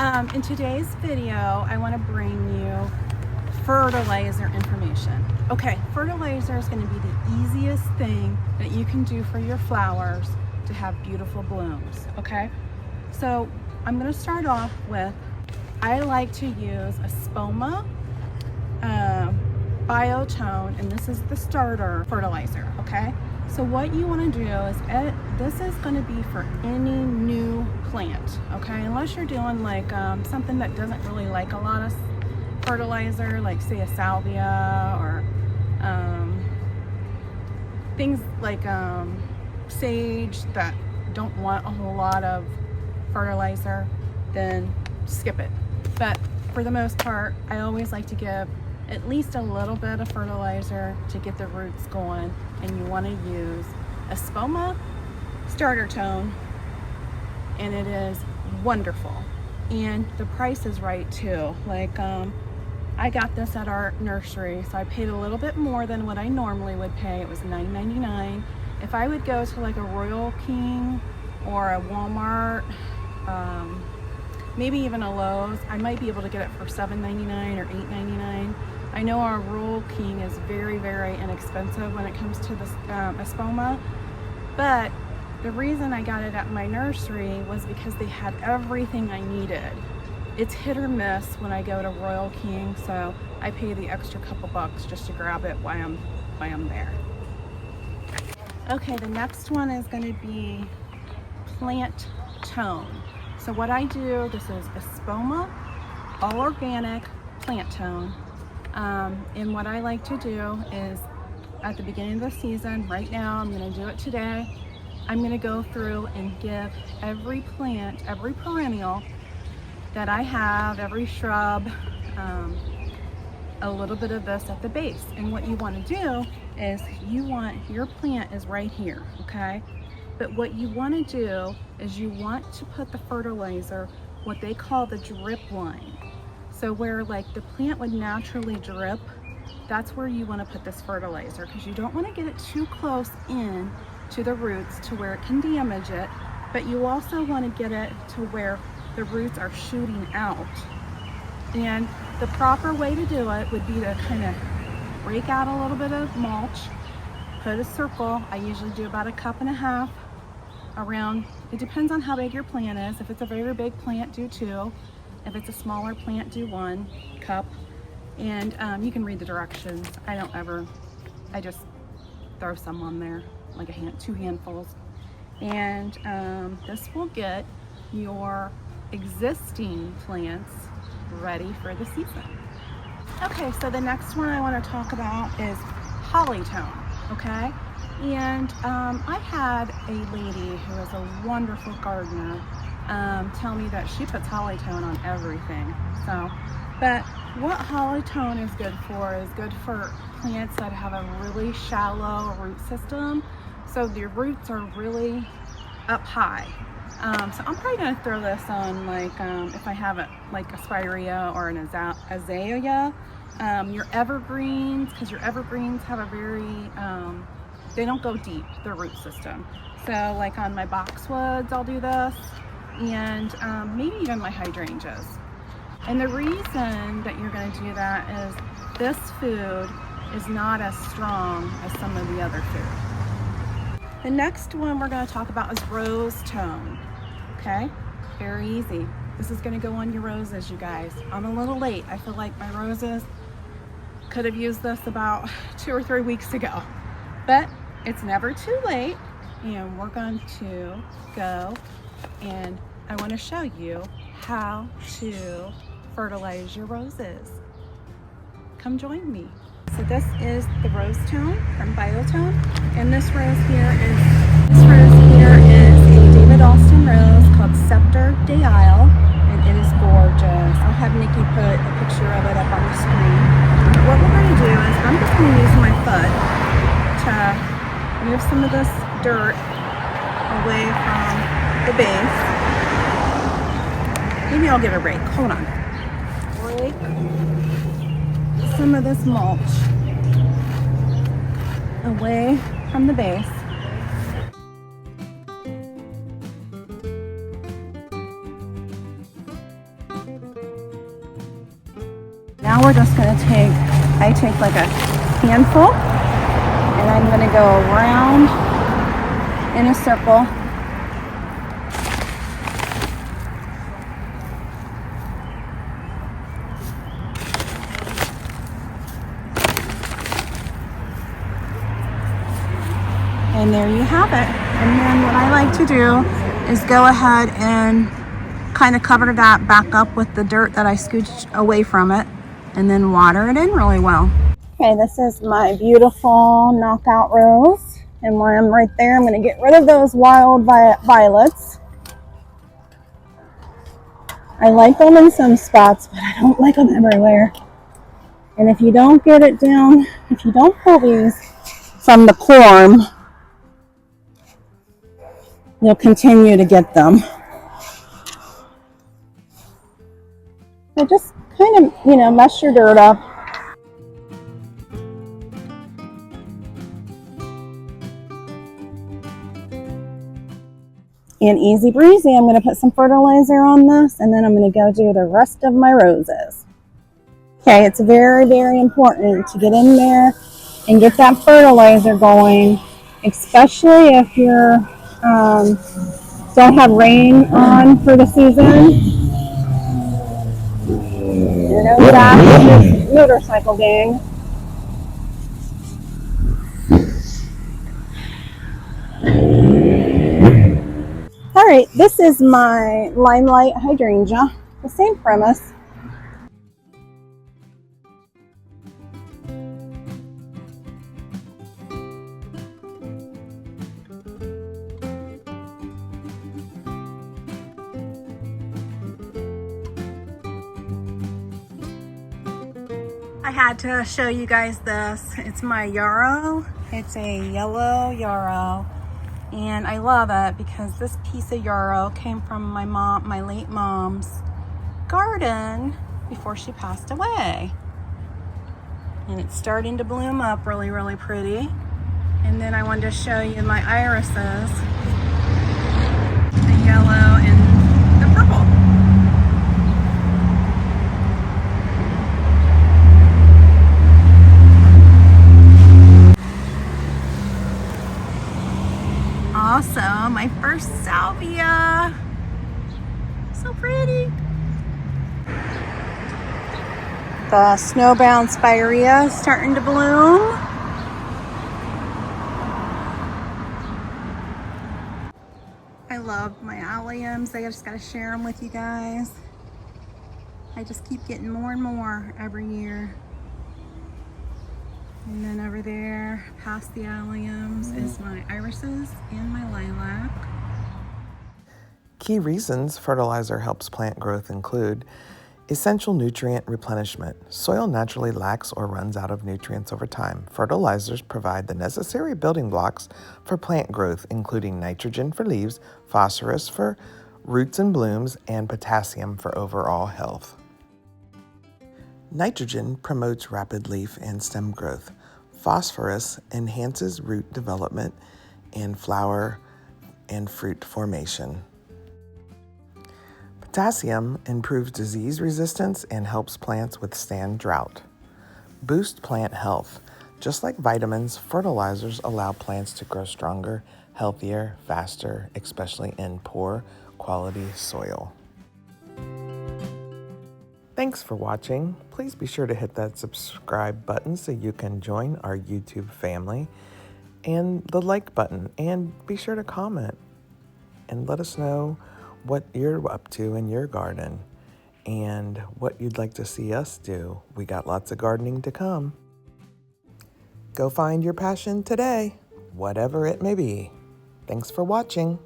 In today's video, I want to bring you fertilizer information. Okay, fertilizer is going to be the easiest thing that you can do for your flowers to have beautiful blooms, okay? So I'm going to start off with, I like to use Espoma Bio-tone, and this is the starter fertilizer, okay? So what you want to do is, this is going to be for any new plant, okay? Unless you're doing like something that doesn't really like a lot of fertilizer, like say a salvia or things like sage that don't want a whole lot of fertilizer, then skip it. But for the most part, I always like to give at least a little bit of fertilizer to get the roots going, and you want to use Espoma starter tone, and it is wonderful, and the price is right too. Like I got this at our nursery, so I paid a little bit more than what I normally would pay. It was $9.99. If I would go to like a Royal King or a Walmart, maybe even a Lowe's, I might be able to get it for $7.99 or $8.99. I know our Royal King is very, very inexpensive when it comes to this Espoma, but the reason I got it at my nursery was because they had everything I needed. It's hit or miss when I go to Royal King, so I pay the extra couple bucks just to grab it while I'm there. Okay, the next one is going to be plant tone. So what I do, this is Espoma all organic plant tone. And what I like to do is at the beginning of the season, right now, I'm going to do it today, I'm going to go through and give every plant, every perennial that I have, every shrub, a little bit of this at the base. And what you want to do is your plant is right here, okay? But what you want to do is you want to put the fertilizer, what they call the drip line. So where like the plant would naturally drip, that's where you want to put this fertilizer, because you don't want to get it too close in to the roots to where it can damage it, but you also want to get it to where the roots are shooting out. And the proper way to do it would be to kind of break out a little bit of mulch, put a circle. I usually do about 1.5 cups around. It depends on how big your plant is. If it's a very big plant, do 2. If it's a smaller plant, do 1 cup. And you can read the directions. I just throw some on there, like 2 handfuls. And this will get your existing plants ready for the season. Okay, so the next one I want to talk about is holly tone, okay? And I had a lady who is a wonderful gardener tell me that she puts holly tone on everything. So, but what holly tone is good for plants that have a really shallow root system, so the roots are really up high. So I'm probably going to throw this on like if I have it like a spirea or an azalea, your evergreens, because your evergreens have a very they don't go deep, the root system. So like on my boxwoods, I'll do this, and maybe even my hydrangeas. And the reason that you're going to do that is this food is not as strong as some of the other food. The next one we're going to talk about is rose tone. Okay, very easy. This is going to go on your roses, you guys. I'm a little late. I feel like my roses could have used this about 2 or 3 weeks ago, but it's never too late. And we're going to go, and I want to show you how to fertilize your roses. Come join me. So this is the rose tone from Bio-tone, and this rose here is a David Austin rose called Scepter de Isle, and it is gorgeous. I'll have Nikki put a picture of it up on the screen. What we're going to do is I'm just going to use my foot to move some of this dirt away from the base. Maybe I'll give it a break. Hold on. Break some of this mulch away from the base. now we're just going to I take like a handful, and I'm going to go around in a circle. And there you have it. And then what I like to do is go ahead and kind of cover that back up with the dirt that I scooched away from it, and then water it in really well. Okay, this is my beautiful knockout rose. And while I'm right there, I'm going to get rid of those wild violets. I like them in some spots, but I don't like them everywhere. And if you don't get it down, if you don't pull these from the corm, you'll continue to get them. So just kind of, mess your dirt up. And easy breezy, I'm going to put some fertilizer on this, and then I'm going to go do the rest of my roses. Okay, it's very, very important to get in there and get that fertilizer going, especially if you're don't have rain on for the season. You know that with this motorcycle gang. All right, this is my limelight hydrangea. The same premise. I had to show you guys this. It's my yarrow. It's a yellow yarrow. And I love it because this piece of yarrow came from my late mom's garden before she passed away. And it's starting to bloom up really, really pretty. And then I wanted to show you my irises, the yellow and the purple. Also, my first salvia. So pretty. The snowbound spirea is starting to bloom. I love my alliums. I just got to share them with you guys. I just keep getting more and more every year. And then over there, past the alliums, is my irises and my lilac. Key reasons fertilizer helps plant growth include essential nutrient replenishment. Soil naturally lacks or runs out of nutrients over time. Fertilizers provide the necessary building blocks for plant growth, including nitrogen for leaves, phosphorus for roots and blooms, and potassium for overall health. Nitrogen promotes rapid leaf and stem growth. Phosphorus enhances root development and flower and fruit formation. Potassium improves disease resistance and helps plants withstand drought. Boost plant health. Just like vitamins, fertilizers allow plants to grow stronger, healthier, faster, especially in poor quality soil. Thanks for watching. Please be sure to hit that subscribe button so you can join our YouTube family, and the like button, and be sure to comment and let us know what you're up to in your garden and what you'd like to see us do. We got lots of gardening to come. Go find your passion today, whatever it may be. Thanks for watching.